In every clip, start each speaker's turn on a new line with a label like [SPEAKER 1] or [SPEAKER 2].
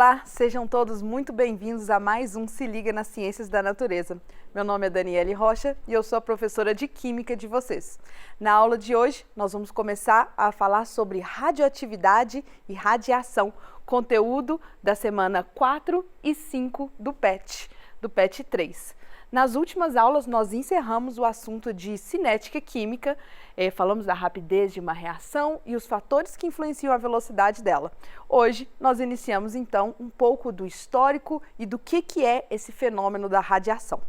[SPEAKER 1] Olá, sejam todos muito bem-vindos a mais um Se Liga nas Ciências da Natureza. Meu nome é Daniele Rocha e eu sou a professora de Química de vocês. Na aula de hoje, nós vamos começar a falar sobre radioatividade e radiação, conteúdo da semana 4 e 5 do PET 3. Nas últimas aulas, nós encerramos o assunto de cinética química, falamos da rapidez de uma reação e os fatores que influenciam a velocidade dela. Hoje, nós iniciamos então um pouco do histórico e do que é esse fenômeno da radiação.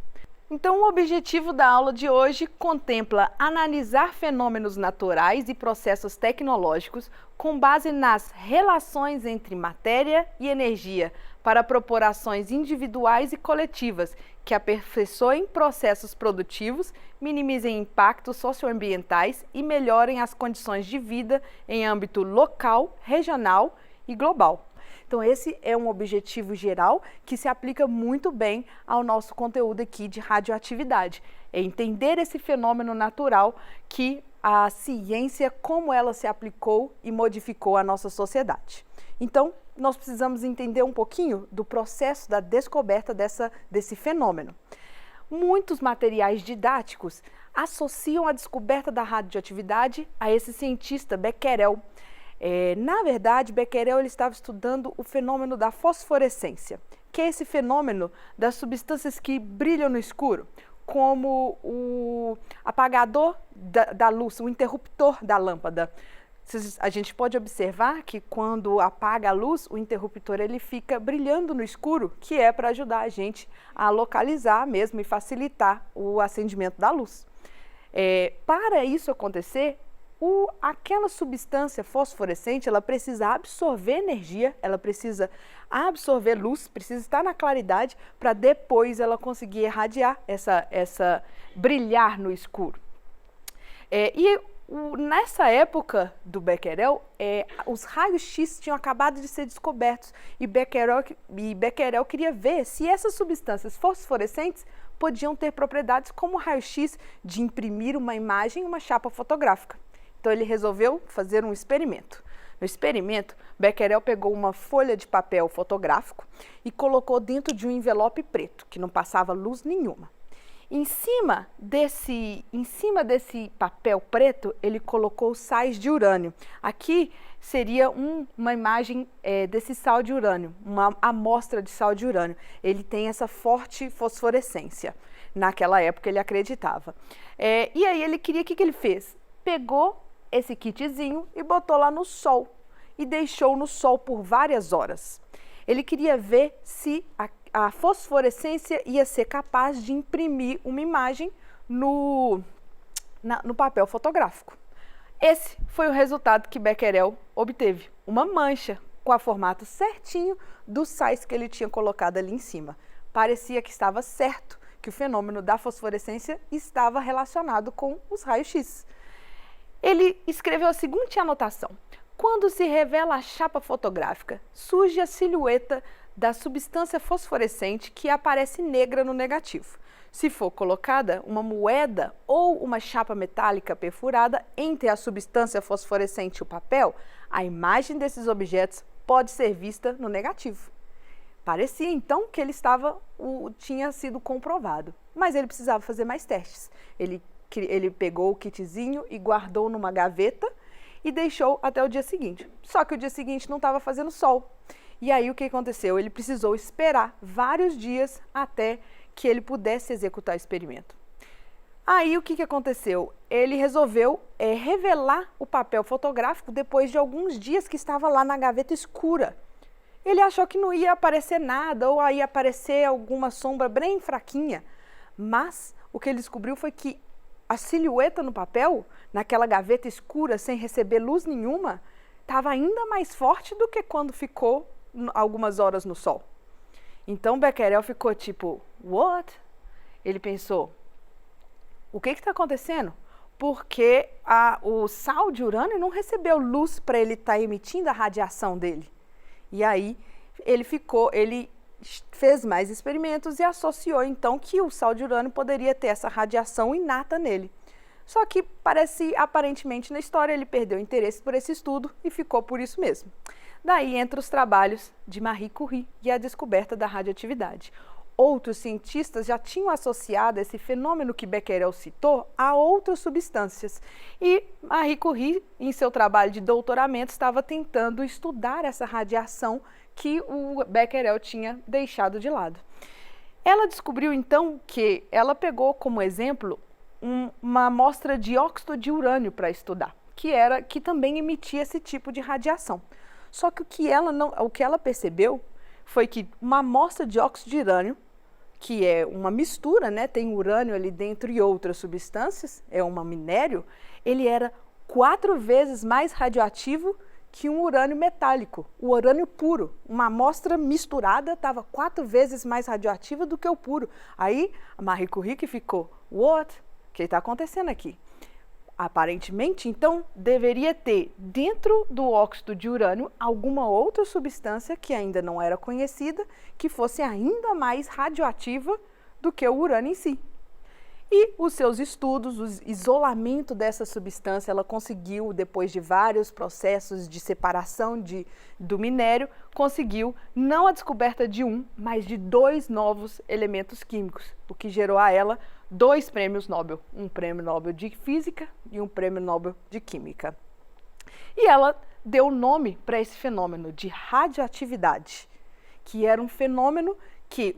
[SPEAKER 1] Então, o objetivo da aula de hoje contempla analisar fenômenos naturais e processos tecnológicos com base nas relações entre matéria e energia, para propor ações individuais e coletivas que aperfeiçoem processos produtivos, minimizem impactos socioambientais e melhorem as condições de vida em âmbito local, regional e global. Então, esse é um objetivo geral que se aplica muito bem ao nosso conteúdo aqui de radioatividade. É entender esse fenômeno natural que a ciência, como ela se aplicou e modificou a nossa sociedade. Então, nós precisamos entender um pouquinho do processo da descoberta desse fenômeno. Muitos materiais didáticos associam a descoberta da radioatividade a esse cientista Becquerel. Na verdade, Becquerel ele estava estudando o fenômeno da fosforescência, que é esse fenômeno das substâncias que brilham no escuro, como o apagador da luz, o interruptor da lâmpada. A gente pode observar que quando apaga a luz, o interruptor ele fica brilhando no escuro, que é para ajudar a gente a localizar mesmo e facilitar o acendimento da luz. Para isso acontecer, aquela substância fosforescente, ela precisa absorver energia, ela precisa absorver luz, precisa estar na claridade para depois ela conseguir irradiar essa brilhar no escuro. Nessa época do Becquerel, os raios-x tinham acabado de ser descobertos e Becquerel queria ver se essas substâncias fosforescentes podiam ter propriedades como o raio-x de imprimir uma imagem em uma chapa fotográfica. Então ele resolveu fazer um experimento. No experimento, Becquerel pegou uma folha de papel fotográfico e colocou dentro de um envelope preto, que não passava luz nenhuma. Em cima desse papel preto, ele colocou sais de urânio. Aqui seria uma imagem desse sal de urânio, uma amostra de sal de urânio. Ele tem essa forte fosforescência. Naquela época ele acreditava. E aí ele queria, o que ele fez? Pegou esse kitzinho e botou lá no sol e deixou no sol por várias horas. Ele queria ver se a fosforescência ia ser capaz de imprimir uma imagem no papel fotográfico. Esse foi o resultado que Becquerel obteve, uma mancha com o formato certinho dos sais que ele tinha colocado ali em cima. Parecia que estava certo que o fenômeno da fosforescência estava relacionado com os raios-x. Ele escreveu a seguinte anotação: quando se revela a chapa fotográfica, surge a silhueta da substância fosforescente que aparece negra no negativo. Se for colocada uma moeda ou uma chapa metálica perfurada entre a substância fosforescente e o papel, a imagem desses objetos pode ser vista no negativo. Parecia então que tinha sido comprovado, mas ele precisava fazer mais testes. Ele pegou o kitzinho e guardou numa gaveta e deixou até o dia seguinte. Só que o dia seguinte não estava fazendo sol. E aí o que aconteceu? Ele precisou esperar vários dias até que ele pudesse executar o experimento. Aí o que aconteceu? Ele resolveu revelar o papel fotográfico depois de alguns dias que estava lá na gaveta escura. Ele achou que não ia aparecer nada ou ia aparecer alguma sombra bem fraquinha. Mas o que ele descobriu foi que a silhueta no papel, naquela gaveta escura, sem receber luz nenhuma, estava ainda mais forte do que quando ficou algumas horas no sol. Então Becquerel ficou tipo, what? Ele pensou, o que está acontecendo? Porque o sal de urânio não recebeu luz para ele estar emitindo a radiação dele. E aí ele fez mais experimentos e associou então que o sal de urânio poderia ter essa radiação inata nele. Só que aparentemente na história ele perdeu interesse por esse estudo e ficou por isso mesmo. Daí entra os trabalhos de Marie Curie e a descoberta da radioatividade. Outros cientistas já tinham associado esse fenômeno que Becquerel citou a outras substâncias. E Marie Curie, em seu trabalho de doutoramento, estava tentando estudar essa radiação que o Becquerel tinha deixado de lado. Ela descobriu então que ela pegou como exemplo uma amostra de óxido de urânio para estudar, que também emitia esse tipo de radiação. Só que o que ela percebeu foi que uma amostra de óxido de urânio, que é uma mistura, né, tem urânio ali dentro e outras substâncias, é um minério, ele era 4 vezes mais radioativo que um urânio metálico, o urânio puro. Uma amostra misturada estava 4 vezes mais radioativa do que o puro. Aí a Marie Curie que ficou, what? O que está acontecendo aqui? Aparentemente, então, deveria ter dentro do óxido de urânio alguma outra substância que ainda não era conhecida, que fosse ainda mais radioativa do que o urânio em si. E os seus estudos, o isolamento dessa substância, ela conseguiu, depois de vários processos de separação do minério, conseguiu não a descoberta de mas de 2 novos elementos químicos, o que gerou a ela 2 prêmios Nobel, um prêmio Nobel de Física e um prêmio Nobel de Química. E ela deu nome para esse fenômeno de radioatividade, que era um fenômeno que,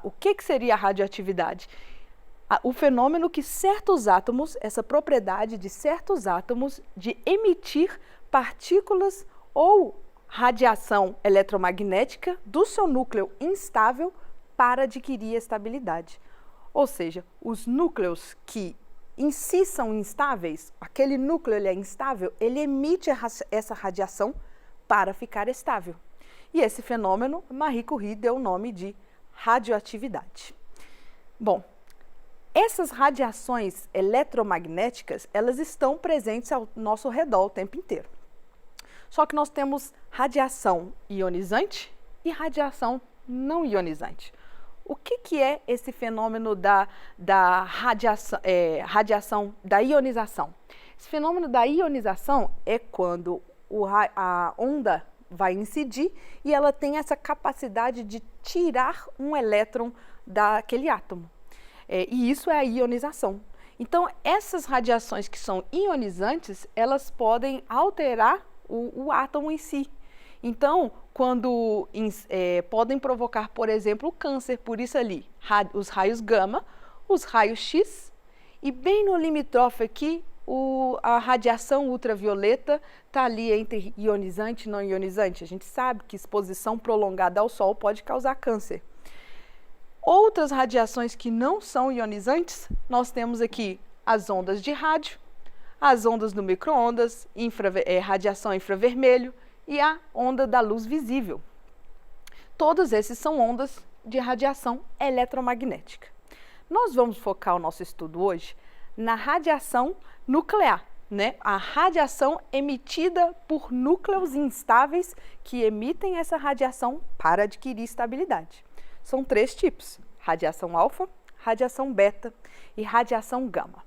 [SPEAKER 1] o que seria a radioatividade? O fenômeno que certos átomos, essa propriedade de certos átomos de emitir partículas ou radiação eletromagnética do seu núcleo instável para adquirir estabilidade. Ou seja, os núcleos que em si são instáveis, aquele núcleo ele é instável, ele emite essa radiação para ficar estável. E esse fenômeno, Marie Curie deu o nome de radioatividade. Bom, essas radiações eletromagnéticas, elas estão presentes ao nosso redor o tempo inteiro. Só que nós temos radiação ionizante e radiação não ionizante. O que é esse fenômeno da ionização? Esse fenômeno da ionização é quando a onda vai incidir e ela tem essa capacidade de tirar um elétron daquele átomo. E isso é a ionização. Então, essas radiações que são ionizantes, elas podem alterar o átomo em si. Então, podem provocar, por exemplo, o câncer, por isso ali, os raios gama, os raios X, e bem no limítrofe aqui, a radiação ultravioleta está ali entre ionizante e não ionizante. A gente sabe que exposição prolongada ao sol pode causar câncer. Outras radiações que não são ionizantes, nós temos aqui as ondas de rádio, as ondas do micro-ondas, radiação infravermelho e a onda da luz visível. Todos esses são ondas de radiação eletromagnética. Nós vamos focar o nosso estudo hoje na radiação nuclear, né? A radiação emitida por núcleos instáveis que emitem essa radiação para adquirir estabilidade. São 3 tipos: radiação alfa, radiação beta e radiação gama.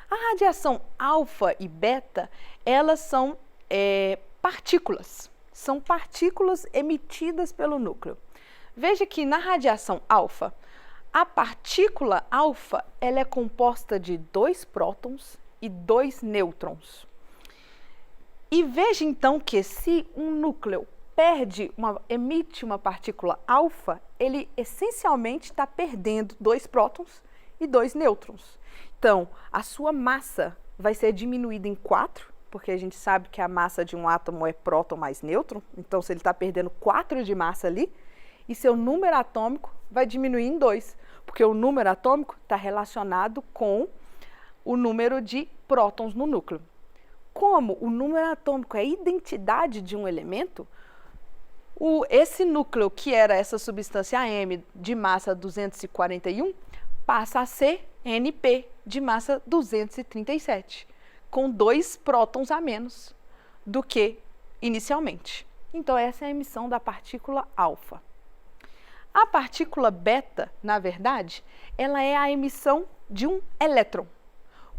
[SPEAKER 1] A radiação alfa e beta, elas são partículas. São partículas emitidas pelo núcleo. Veja que na radiação alfa, a partícula alfa ela é composta de 2 prótons e 2 nêutrons. E veja então que se um núcleo emite uma partícula alfa, ele essencialmente está perdendo 2 prótons e 2 nêutrons. Então, a sua massa vai ser diminuída em 4, porque a gente sabe que a massa de um átomo é próton mais nêutron. Então, se ele está perdendo 4 de massa ali, e seu número atômico vai diminuir em 2, porque o número atômico está relacionado com o número de prótons no núcleo. Como o número atômico é a identidade de um elemento, esse núcleo, que era essa substância AM de massa 241, passa a ser NP de massa 237, com 2 prótons a menos do que inicialmente. Então, essa é a emissão da partícula alfa. A partícula beta, na verdade, ela é a emissão de um elétron.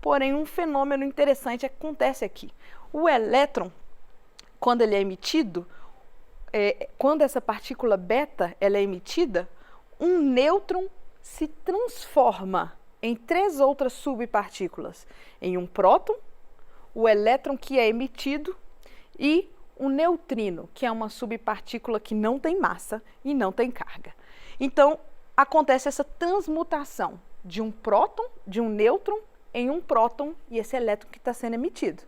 [SPEAKER 1] Porém, um fenômeno interessante acontece aqui. O elétron, quando ele é emitido, quando essa partícula beta ela é emitida, um nêutron se transforma em 3 outras subpartículas, em um próton, o elétron que é emitido e um neutrino, que é uma subpartícula que não tem massa e não tem carga. Então, acontece essa transmutação de um próton, de um nêutron, em um próton e esse elétron que está sendo emitido.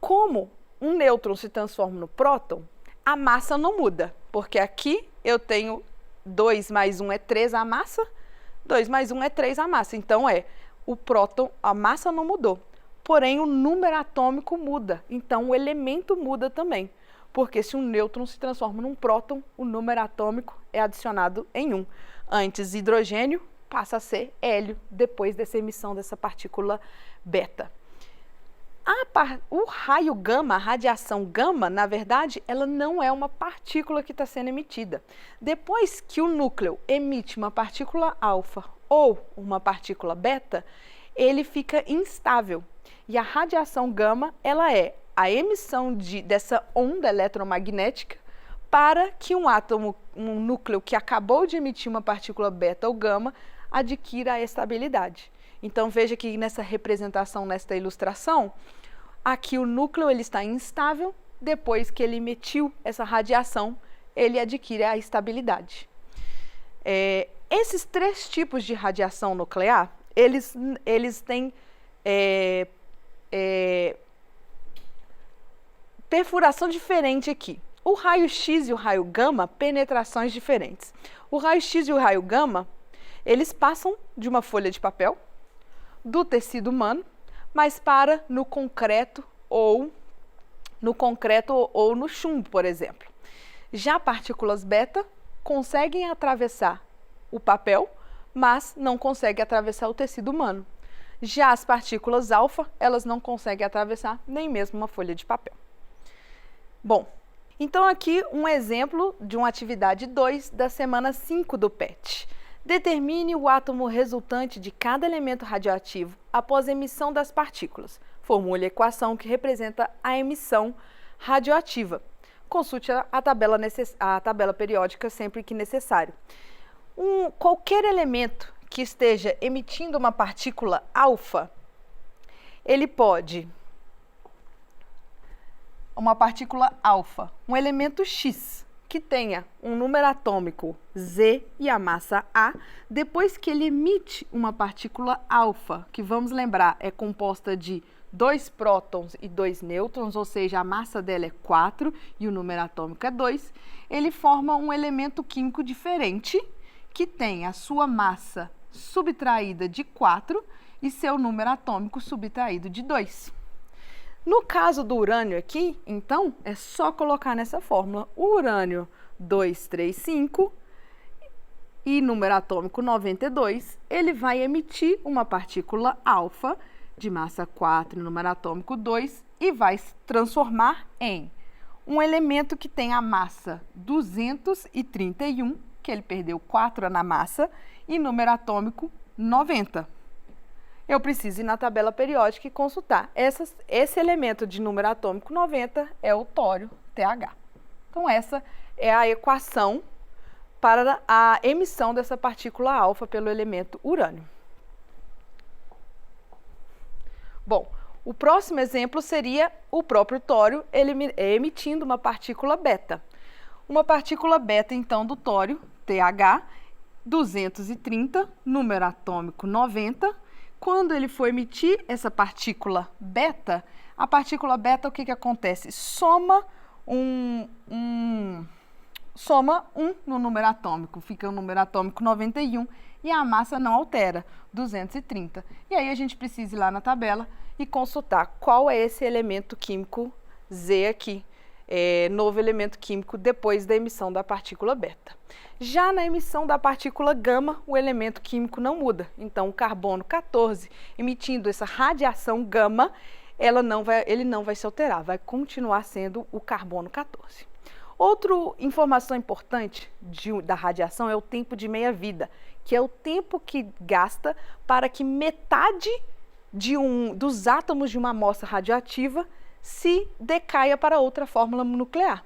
[SPEAKER 1] Como um nêutron se transforma no próton, a massa não muda, porque aqui eu tenho 2 mais 1 é 3 a massa, 2 mais 1 é 3 a massa. Então, o próton, a massa não mudou. Porém, o número atômico muda, então o elemento muda também. Porque se um nêutron se transforma num próton, o número atômico é adicionado em 1. Antes hidrogênio passa a ser hélio, depois dessa emissão dessa partícula beta. O raio gama, a radiação gama, na verdade, ela não é uma partícula que está sendo emitida. Depois que o núcleo emite uma partícula alfa ou uma partícula beta, ele fica instável. E a radiação gama, ela é a emissão dessa onda eletromagnética para que um núcleo que acabou de emitir uma partícula beta ou gama, adquira a estabilidade. Então, veja que nessa representação, nesta ilustração, aqui o núcleo ele está instável, depois que ele emitiu essa radiação, ele adquire a estabilidade. Esses 3 tipos de radiação nuclear, eles têm perfuração diferente aqui. O raio-x e o raio gama, penetrações diferentes. O raio-x e o raio gama, eles passam de uma folha de papel, do tecido humano, mas para no concreto ou no chumbo, por exemplo. Já partículas beta conseguem atravessar o papel, mas não conseguem atravessar o tecido humano. Já as partículas alfa, elas não conseguem atravessar nem mesmo uma folha de papel. Bom, então aqui um exemplo de uma atividade 2 da semana 5 do PET. Determine o átomo resultante de cada elemento radioativo após a emissão das partículas. Formule a equação que representa a emissão radioativa. Consulte a tabela periódica sempre que necessário. Qualquer elemento que esteja emitindo uma partícula alfa, ele pode, uma partícula alfa, um elemento X, que tenha um número atômico Z e a massa A, depois que ele emite uma partícula alfa, que vamos lembrar é composta de 2 prótons e 2 nêutrons, ou seja, a massa dela é 4 e o número atômico é 2, ele forma um elemento químico diferente, que tem a sua massa subtraída de 4 e seu número atômico subtraído de 2. No caso do urânio aqui, então, é só colocar nessa fórmula o urânio 235 e número atômico 92, ele vai emitir uma partícula alfa de massa 4 e número atômico 2 e vai se transformar em um elemento que tem a massa 231, que ele perdeu 4 na massa, e número atômico 90. Eu preciso ir na tabela periódica e consultar. Esse elemento de número atômico 90 é o tório, TH. Então, essa é a equação para a emissão dessa partícula alfa pelo elemento urânio. Bom, o próximo exemplo seria o próprio tório emitindo uma partícula beta. Uma partícula beta, então, do tório, TH, 230, número atômico 90. Quando ele for emitir essa partícula beta, a partícula beta, o que acontece? Soma um no número atômico, fica o número atômico 91 e a massa não altera, 230. E aí a gente precisa ir lá na tabela e consultar qual é esse elemento químico Z aqui, novo elemento químico depois da emissão da partícula beta. Já na emissão da partícula gama, o elemento químico não muda. Então, o carbono 14, emitindo essa radiação gama, ele não vai se alterar, vai continuar sendo o carbono 14. Outra informação importante da radiação é o tempo de meia-vida, que é o tempo que gasta para que metade dos átomos de uma amostra radioativa se decaia para outra fórmula nuclear.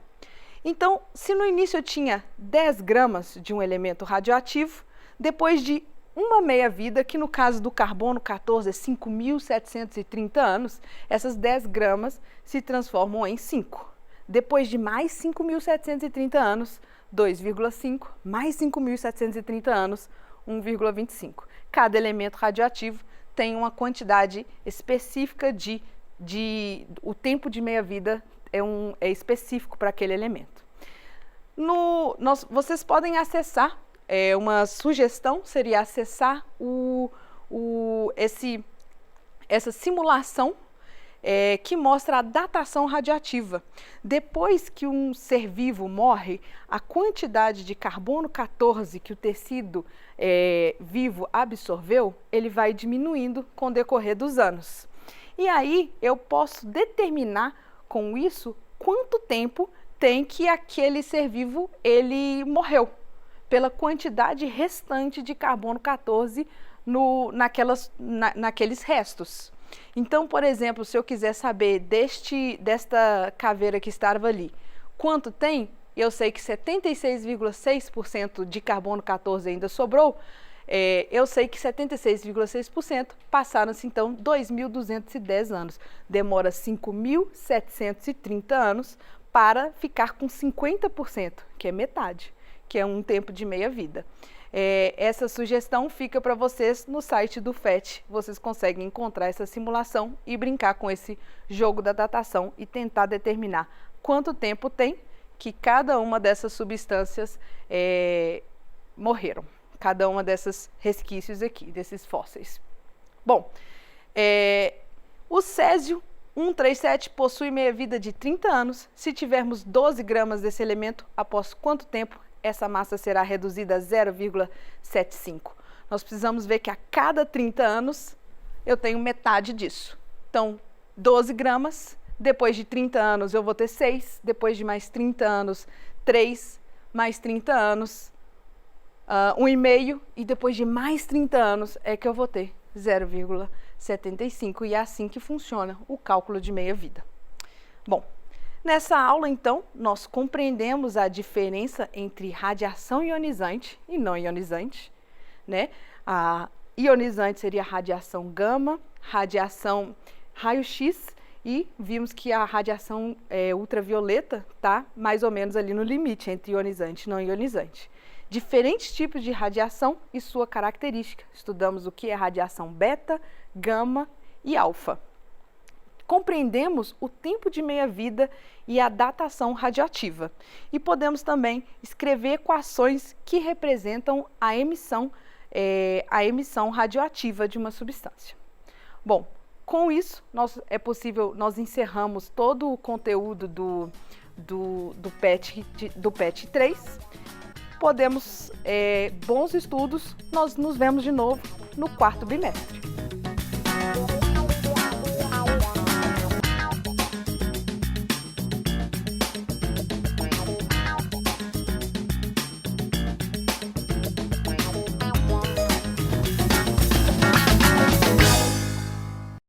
[SPEAKER 1] Então, se no início eu tinha 10 gramas de um elemento radioativo, depois de uma meia-vida, que no caso do carbono 14 é 5.730 anos, essas 10 gramas se transformam em 5. Depois de mais 5.730 anos, 2,5, mais 5.730 anos, 1,25. Cada elemento radioativo tem uma quantidade específica o tempo de meia-vida é específico para aquele elemento. Vocês podem acessar, uma sugestão seria acessar essa simulação que mostra a datação radiativa. Depois que um ser vivo morre, a quantidade de carbono 14 que o tecido vivo absorveu, ele vai diminuindo com o decorrer dos anos. E aí eu posso determinar com isso quanto tempo tem que aquele ser vivo ele morreu, pela quantidade restante de carbono 14 naqueles restos. Então, por exemplo, se eu quiser saber desta caveira que estava ali, quanto tem, eu sei que 76,6% de carbono 14 ainda sobrou, eu sei que 76,6% passaram-se então 2.210 anos. Demora 5.730 anos para ficar com 50%, que é metade, que é um tempo de meia-vida. Essa sugestão fica para vocês no site do PhET. Vocês conseguem encontrar essa simulação e brincar com esse jogo da datação e tentar determinar quanto tempo tem que cada uma dessas substâncias morreram. Cada uma desses resquícios aqui, desses fósseis. Bom, o césio 137 possui meia-vida de 30 anos. Se tivermos 12 gramas desse elemento, após quanto tempo essa massa será reduzida a 0,75? Nós precisamos ver que a cada 30 anos eu tenho metade disso. Então, 12 gramas, depois de 30 anos eu vou ter 6, depois de mais 30 anos, 3, mais 30 anos, 1,5, e depois de mais 30 anos é que eu vou ter 0,75, e é assim que funciona o cálculo de meia-vida. Bom, nessa aula, então, nós compreendemos a diferença entre radiação ionizante e não ionizante, né? A ionizante seria a radiação gama, radiação raio-x, e vimos que a radiação ultravioleta está mais ou menos ali no limite entre ionizante e não ionizante. Diferentes tipos de radiação e sua característica. Estudamos o que é radiação beta, gama e alfa. Compreendemos o tempo de meia-vida e a datação radioativa. E podemos também escrever equações que representam a emissão radioativa de uma substância. Bom, com isso, nós encerramos todo o conteúdo do PhET 3. Bons estudos, nós nos vemos de novo no quarto bimestre.